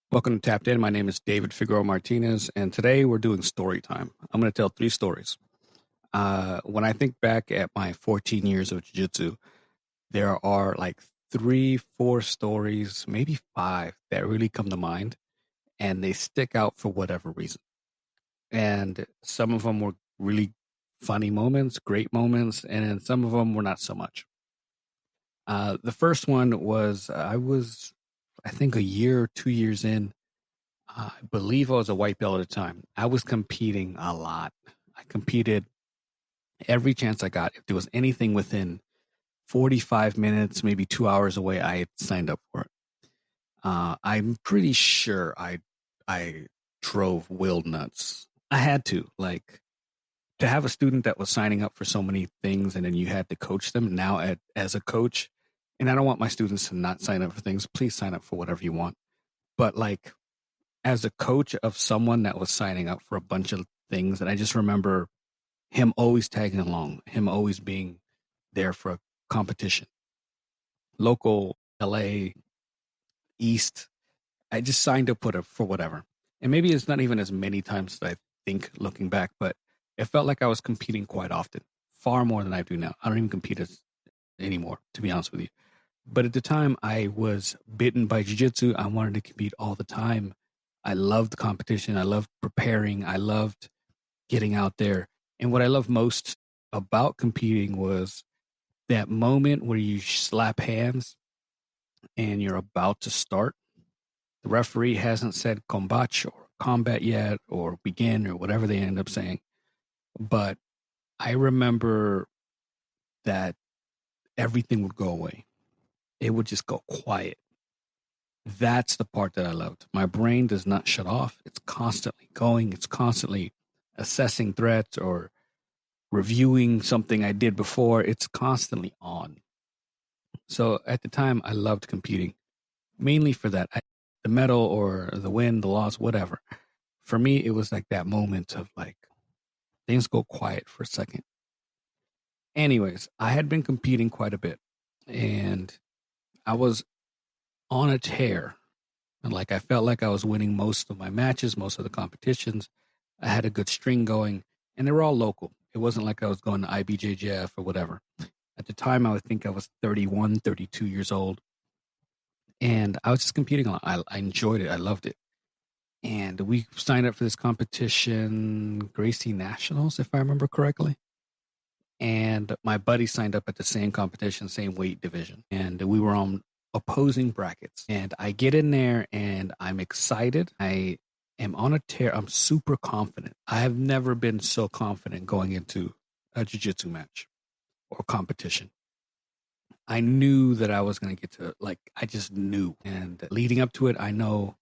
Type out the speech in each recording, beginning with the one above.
Welcome to Tapped In. My name is David Figueroa-Martinez, and today we're doing story time. I'm going to tell 3 stories. When I think back at my 14 years of jiu-jitsu, there are like 3, 4 stories, maybe 5 that really come to mind, and they stick out for whatever reason. And some of them were really funny moments, great moments, and some of them were not so much. The first one was I think, a year or 2 years in. I believe I was a white belt at the time. I was competing a lot. I competed every chance I got. If there was anything within 45 minutes, maybe 2 hours away, I had signed up for it. I'm pretty sure I drove Will nuts. I had to have a student that was signing up for so many things, and then you had to coach them. Now, as a coach, and I don't want my students to not sign up for things. Please sign up for whatever you want. But as a coach of someone that was signing up for a bunch of things, and I just remember him always tagging along, him always being there for a competition. Local, LA, East, I just signed up for whatever. And maybe it's not even as many times as I think looking back, but it felt like I was competing quite often, far more than I do now. I don't even compete anymore, to be honest with you. But at the time, I was bitten by jiu-jitsu. I wanted to compete all the time. I loved competition. I loved preparing. I loved getting out there. And what I loved most about competing was that moment where you slap hands and you're about to start. The referee hasn't said combate or combat yet or begin or whatever they end up saying. But I remember that everything would go away. It would just go quiet. That's the part that I loved. My brain does not shut off. It's constantly going. It's constantly assessing threats or reviewing something I did before. It's constantly on. So at the time, I loved competing, mainly for that. The medal or the win, the loss, whatever. For me, it was like that moment of things go quiet for a second. Anyways, I had been competing quite a bit, and I was on a tear. And I felt like I was winning most of my matches, most of the competitions. I had a good string going, and they were all local. It wasn't like I was going to IBJJF or whatever. At the time, I would think I was 31, 32 years old. And I was just competing a lot. I enjoyed it. I loved it. And we signed up for this competition, Gracie Nationals, if I remember correctly. And my buddy signed up at the same competition, same weight division. And we were on opposing brackets. And I get in there and I'm excited. I am on a tear. I'm super confident. I have never been so confident going into a jiu-jitsu match or competition. I knew that I was going to get to, I just knew. And leading up to it, I know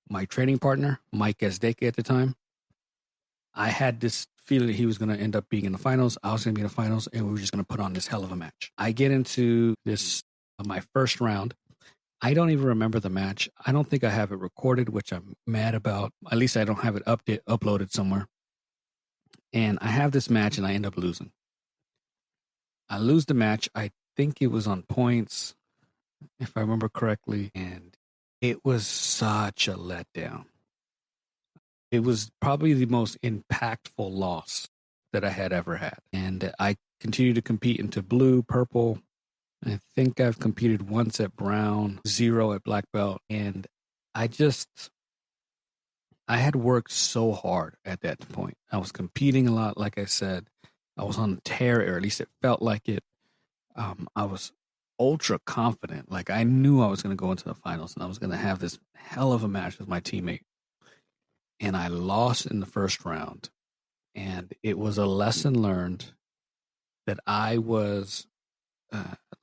my training partner, Mike Esdeke at the time, I had this feeling that he was going to end up being in the finals. I was going to be in the finals, and we were just going to put on this hell of a match. I get into my first round. I don't even remember the match. I don't think I have it recorded, which I'm mad about. At least I don't have it uploaded somewhere. And I have this match, and I end up losing. I lose the match. I think it was on points, if I remember correctly. And it was such a letdown. It was probably the most impactful loss that I had ever had. And I continued to compete into blue, purple. I think I've competed once at brown, 0 at black belt. And I had worked so hard at that point. I was competing a lot, like I said. I was on a tear, or at least it felt like it. I was ultra confident. I knew I was going to go into the finals, and I was going to have this hell of a match with my teammate. And I lost in the first round. And it was a lesson learned that I was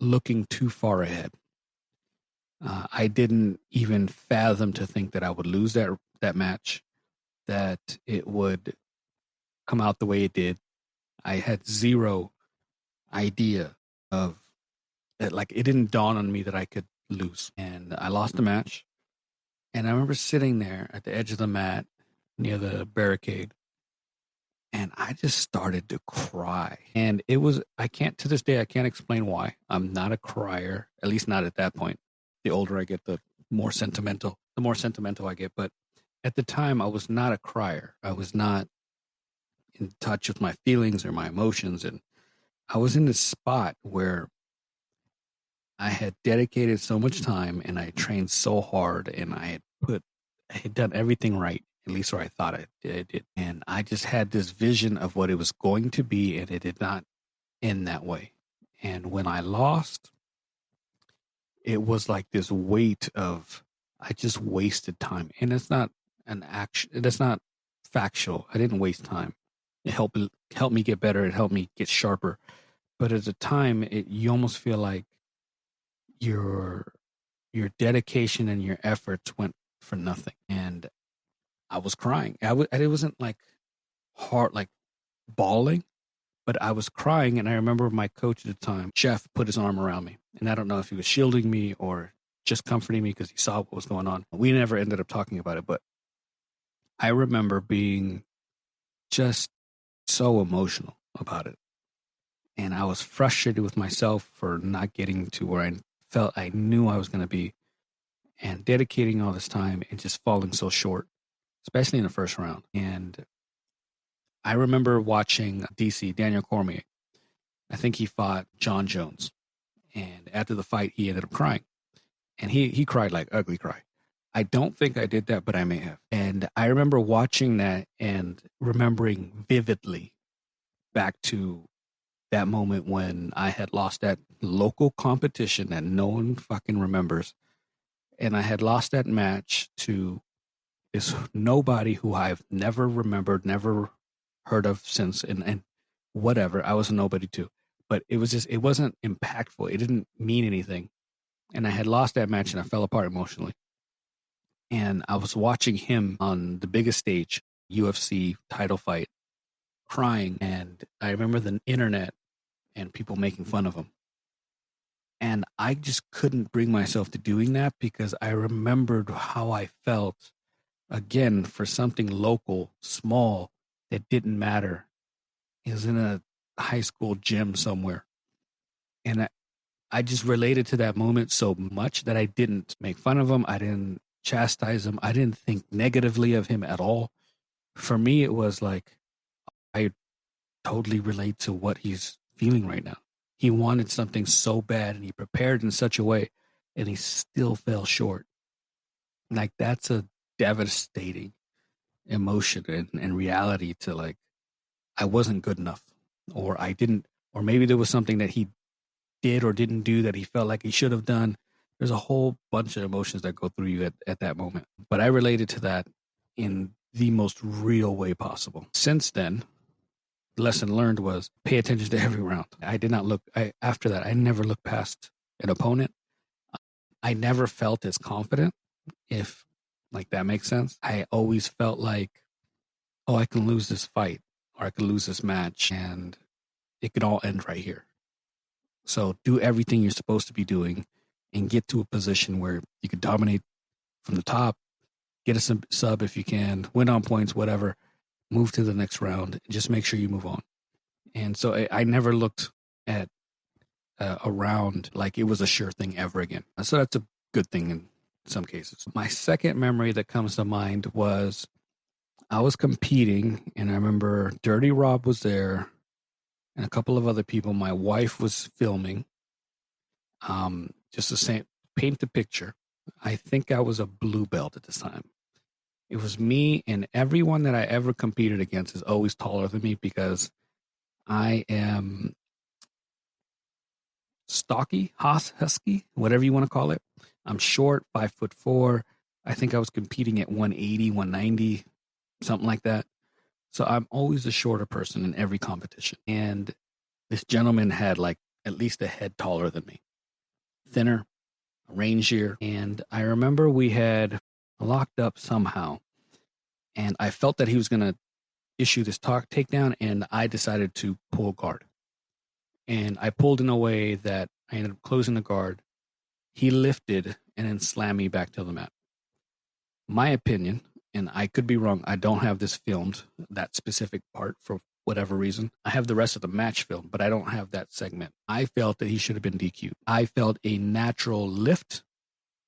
looking too far ahead. I didn't even fathom to think that I would lose that match, that it would come out the way it did. I had zero idea of it. It didn't dawn on me that I could lose. And I lost the match. And I remember sitting there at the edge of the mat near the barricade, and I just started to cry. And to this day, I can't explain why. I'm not a crier, at least not at that point. The older I get, the more sentimental, the more sentimental I get. But at the time, I was not a crier. I was not in touch with my feelings or my emotions. And I was in this spot where I had dedicated so much time and I trained so hard and I had done everything right, at least where I thought I did. And I just had this vision of what it was going to be, and it did not end that way. And when I lost, it was like this weight of I just wasted time. And it's not an action, that's not factual. I didn't waste time. It helped me get better, it helped me get sharper. But at the time, you almost feel like your dedication and your efforts went for nothing. And I was crying. It wasn't like hard, like bawling, but I was crying. And I remember my coach at the time, Jeff, put his arm around me. And I don't know if he was shielding me or just comforting me because he saw what was going on. We never ended up talking about it, but I remember being just so emotional about it. And I was frustrated with myself for not getting to where I felt I knew I was going to be, and dedicating all this time and just falling so short, especially in the first round. And I remember watching DC, Daniel Cormier. I think he fought John Jones. And after the fight, he ended up crying. And he cried like ugly cry. I don't think I did that, but I may have. And I remember watching that and remembering vividly back to that moment when I had lost that local competition that no one fucking remembers. And I had lost that match to this nobody who I've never remembered, never heard of since, and whatever. I was a nobody too. But it was just, it wasn't impactful. It didn't mean anything. And I had lost that match and I fell apart emotionally. And I was watching him on the biggest stage, UFC title fight, crying. And I remember the internet and people making fun of him. And I just couldn't bring myself to doing that because I remembered how I felt again for something local, small, that didn't matter. It was in a high school gym somewhere. And I just related to that moment so much that I didn't make fun of him. I didn't chastise him. I didn't think negatively of him at all. For me, it was like, I totally relate to what he's feeling right now. He wanted something so bad and he prepared in such a way and he still fell short. Like, that's a devastating emotion and reality to, like, I wasn't good enough, or I didn't, or maybe there was something that he did or didn't do that he felt like he should have done. There's a whole bunch of emotions that go through you at that moment. But I related to that in the most real way possible. Since then, the lesson learned was pay attention to every round. I did not look, after that, I never looked past an opponent. I never felt as confident, if like that makes sense. I always felt like, oh, I can lose this fight or I could lose this match and it could all end right here. So do everything you're supposed to be doing and get to a position where you can dominate from the top, get a sub if you can, win on points, whatever, move to the next round, and just make sure you move on. And so I never looked at a round like it was a sure thing ever again. So that's a good thing in some cases. My second memory that comes to mind was I was competing, and I remember Dirty Rob was there and a couple of other people. My wife was filming. Just the same, paint the picture. I think I was a blue belt at this time. It was me, and everyone that I ever competed against is always taller than me because I am stocky, husky, whatever you want to call it. I'm short, 5'4". I think I was competing at 180, 190, something like that. So I'm always the shorter person in every competition. And this gentleman had like at least a head taller than me, thinner, rangier. And I remember we had locked up somehow. And I felt that he was going to issue this takedown, and I decided to pull guard. And I pulled in a way that I ended up closing the guard. He lifted and then slammed me back to the mat. My opinion, and I could be wrong, I don't have this filmed, that specific part, for whatever reason. I have the rest of the match filmed, but I don't have that segment. I felt that he should have been DQ'd. I felt a natural lift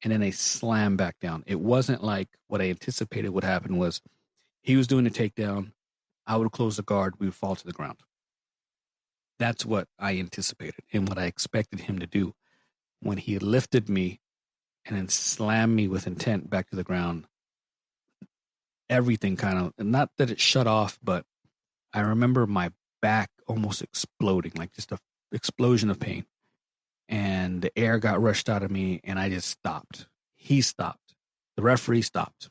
and then a slam back down. It wasn't like what I anticipated would happen was he was doing a takedown. I would close the guard. We would fall to the ground. That's what I anticipated and what I expected him to do. When he lifted me and then slammed me with intent back to the ground, everything kind of, not that it shut off, but I remember my back almost exploding, like just a explosion of pain. And the air got rushed out of me and I just stopped. He stopped. The referee stopped.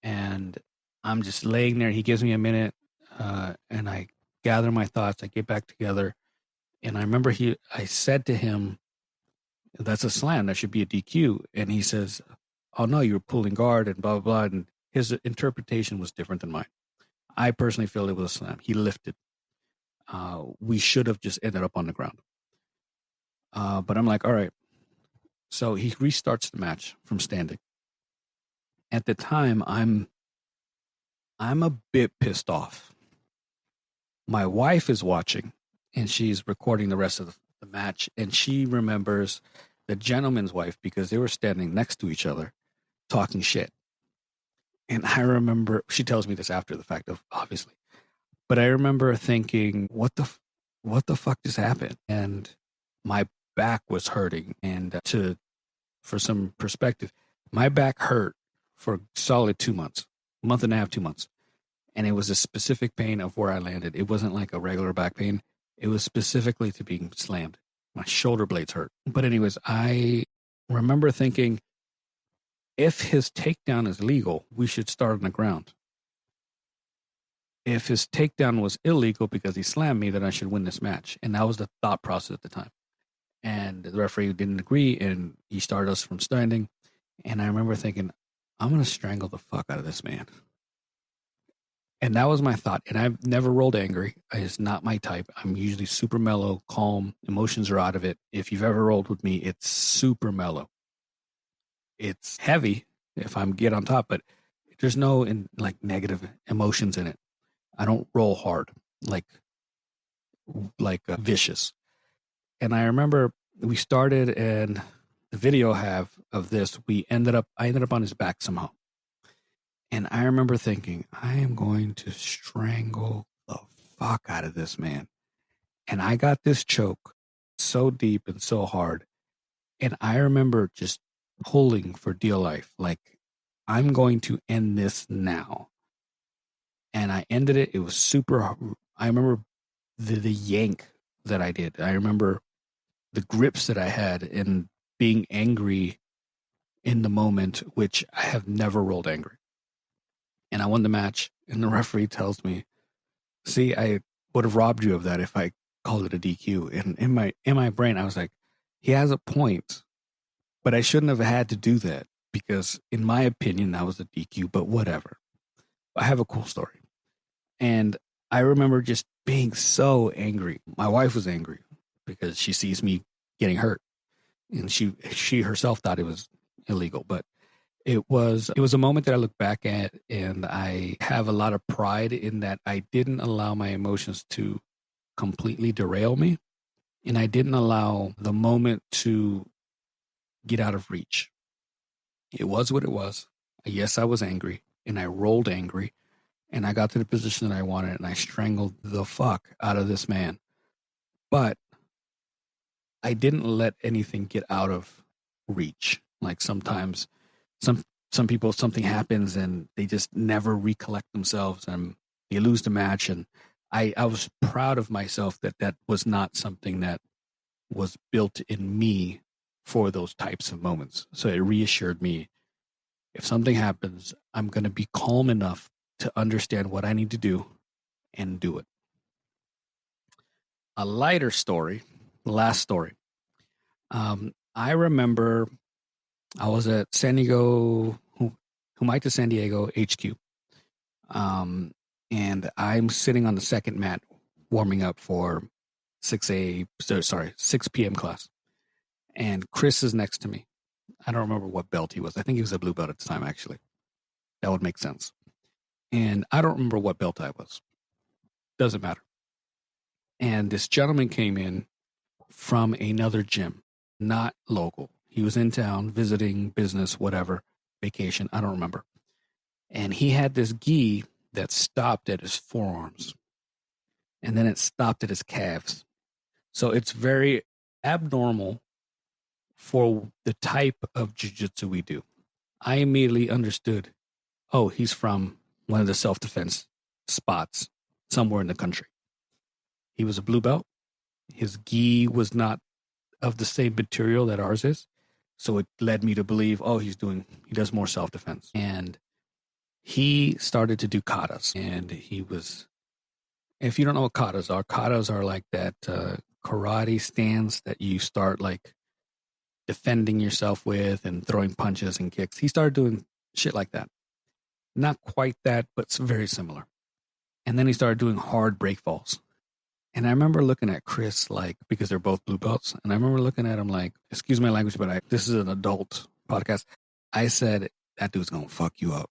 And I'm just laying there. He gives me a minute and I gather my thoughts. I get back together. And I remember I said to him, that's a slam. That should be a DQ. And he says, oh, no, you were pulling guard and blah, blah, blah. And his interpretation was different than mine. I personally feel it was a slam. He lifted. We should have just ended up on the ground. But I'm like, all right. So he restarts the match from standing. At the time, I'm a bit pissed off. My wife is watching, and she's recording the rest of the match, and she remembers the gentleman's wife because they were standing next to each other talking shit. And I remember, she tells me this after the fact, obviously, but I remember thinking, what the fuck just happened? And my back was hurting. And for some perspective, my back hurt for a solid 2 months, a month and a half, 2 months. And it was a specific pain of where I landed. It wasn't like a regular back pain. It was specifically to being slammed. My shoulder blades hurt. But anyways, I remember thinking, if his takedown is legal, we should start on the ground. If his takedown was illegal because he slammed me, then I should win this match. And that was the thought process at the time. And the referee didn't agree, and he started us from standing. And I remember thinking, I'm going to strangle the fuck out of this man. And that was my thought. And I've never rolled angry. It's not my type. I'm usually super mellow, calm. Emotions are out of it. If you've ever rolled with me, it's super mellow. It's heavy if I'm get on top, but there's no negative emotions in it. I don't roll hard, like vicious. And I remember we started, and the video I have of this, I ended up on his back somehow. And I remember thinking, I am going to strangle the fuck out of this man. And I got this choke so deep and so hard. And I remember just pulling for dear life, like, I'm going to end this now. And I ended it. It was super. I remember the yank that I did. I remember the grips that I had and being angry in the moment, which I have never rolled angry. And I won the match, and the referee tells me, see, I would have robbed you of that if I called it a DQ. And in my brain, I was like, he has a point, but I shouldn't have had to do that because in my opinion, that was a DQ, but whatever. I have a cool story. And I remember just being so angry. My wife was angry because she sees me getting hurt, and she herself thought it was illegal, but it was a moment that I look back at, and I have a lot of pride in that I didn't allow my emotions to completely derail me, and I didn't allow the moment to get out of reach. It was what it was. Yes, I was angry, and I rolled angry, and I got to the position that I wanted, and I strangled the fuck out of this man. But I didn't let anything get out of reach. Like sometimes some people, something happens and they just never recollect themselves and they lose the match. And I was proud of myself that was not something that was built in me for those types of moments. So it reassured me, if something happens, I'm going to be calm enough to understand what I need to do and do it. A lighter story, the last story. I remember I was at San Diego, Humaitas San Diego HQ. And I'm sitting on the second mat warming up for 6 p.m. class. And Chris is next to me. I don't remember what belt he was. I think he was a blue belt at the time, actually. That would make sense. And I don't remember what belt I was. Doesn't matter. And this gentleman came in from another gym, not local. He was in town visiting, business, whatever, vacation. I don't remember. And he had this gi that stopped at his forearms and then it stopped at his calves. So it's very abnormal for the type of jiu-jitsu we do. I immediately understood, oh, he's from one of the self-defense spots somewhere in the country. He was a blue belt. His gi was not of the same material that ours is. So it led me to believe, oh, he does more self-defense. And he started to do katas. And he was, if you don't know what katas are like that karate stance that you start like defending yourself with and throwing punches and kicks. He started doing shit like that. Not quite that, but it's very similar. And then he started doing hard break falls. And I remember looking at Chris, like, because they're both blue belts. And I remember looking at him like, excuse my language, but this is an adult podcast. I said, that dude's going to fuck you up.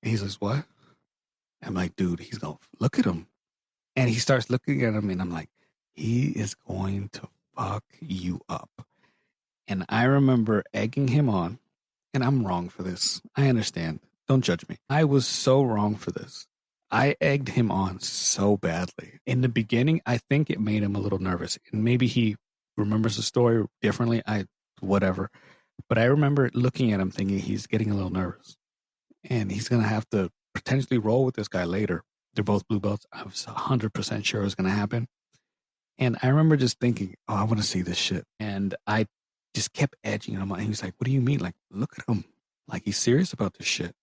And he says, what? I'm like, dude, he's going to look at him. And he starts looking at him and I'm like, he is going to fuck you up. And I remember egging him on, and I'm wrong for this. I understand. Don't judge me. I was so wrong for this. I egged him on so badly. In the beginning, I think it made him a little nervous. And maybe he remembers the story differently. Whatever. But I remember looking at him thinking he's getting a little nervous. And he's going to have to potentially roll with this guy later. They're both blue belts. I was 100% sure it was going to happen. And I remember just thinking, oh, I want to see this shit. And I just kept edging him on. He was like, what do you mean? Like, look at him. Like, he's serious about this shit.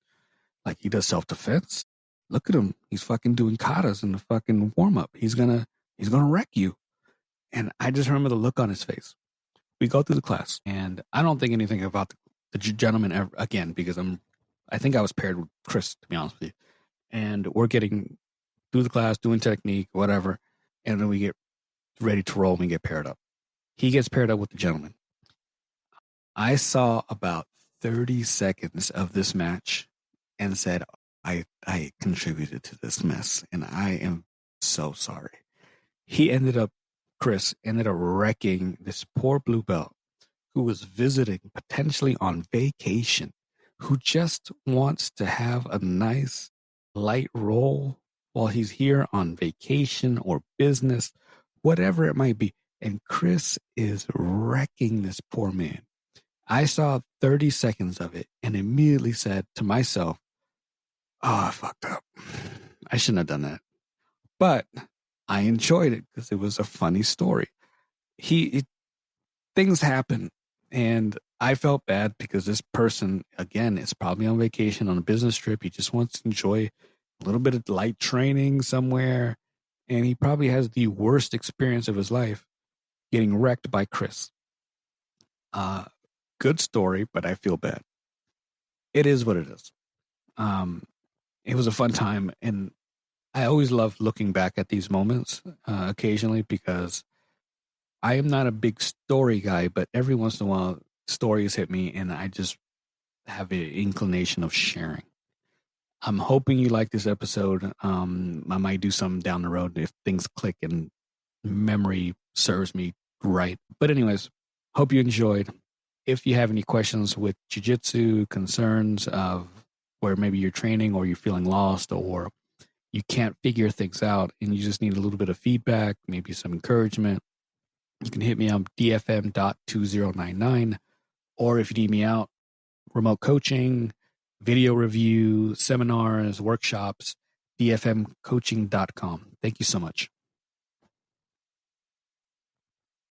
Like, he does self-defense. Look at him. He's fucking doing katas in the fucking warm-up. He's gonna wreck you. And I just remember the look on his face. We go through the class, and I don't think anything about the gentleman ever again, because I think I was paired with Chris, to be honest with you. And we're getting through the class, doing technique, whatever. And then we get ready to roll and we get paired up. He gets paired up with the gentleman. I saw about 30 seconds of this match and said, I contributed to this mess and I am so sorry. Chris ended up wrecking this poor blue belt who was visiting, potentially on vacation, who just wants to have a nice light roll while he's here on vacation or business, whatever it might be. And Chris is wrecking this poor man. I saw 30 seconds of it and immediately said to myself, oh, I fucked up. I shouldn't have done that. But I enjoyed it because it was a funny story. Things happen and I felt bad because this person, again, is probably on vacation on a business trip. He just wants to enjoy a little bit of light training somewhere. And he probably has the worst experience of his life getting wrecked by Chris. Good story, but I feel bad. It is what it is. It was a fun time, and I always love looking back at these moments occasionally because I am not a big story guy, but every once in a while stories hit me, and I just have an inclination of sharing. I'm hoping you like this episode. I might do some down the road if things click and memory serves me right. But anyways, hope you enjoyed. If you have any questions with jiu-jitsu, concerns of where maybe you're training or you're feeling lost or you can't figure things out and you just need a little bit of feedback, maybe some encouragement, you can hit me on dfm.2099. Or if you need me out, remote coaching, video review, seminars, workshops, dfmcoaching.com. Thank you so much.